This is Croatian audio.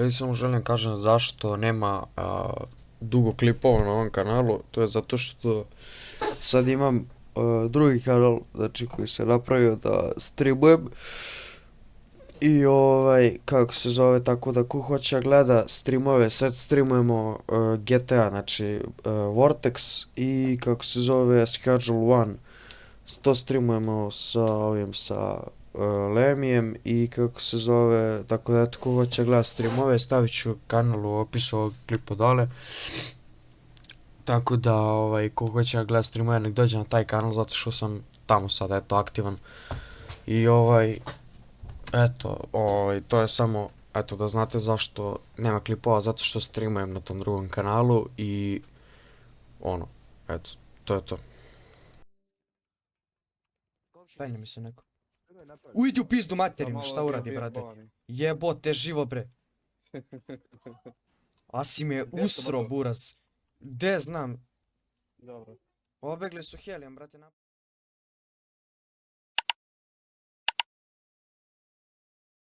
Ja samo želim kažem zašto nema dugo klipova na ovom kanalu, to je zato što sad imam drugi kanal, znači koji se napravio da streamujem i kako se zove, tako da ko hoće gleda streamove, sad streamujemo GTA, znači Vortex i kako se zove Schedule One, to streamujemo sa Lemijem i kako se zove, tako da eto ko hoće gledat streamove stavit ću kanal u opisu ovog klipa dole. Tako da ko hoće gledat streamove nek dođe na taj kanal zato što sam tamo sad eto aktivan. I eto, to je samo, eto da znate zašto nema klipova, zato što streamujem na tom drugom kanalu i eto, to je to. Penje mi se neko. Ujdi u pizdu materinu, šta uradi, brate? Jebote živo, bre. A si me usro, buraz. Gde znam? Dobro. Obegli su helijem, brate.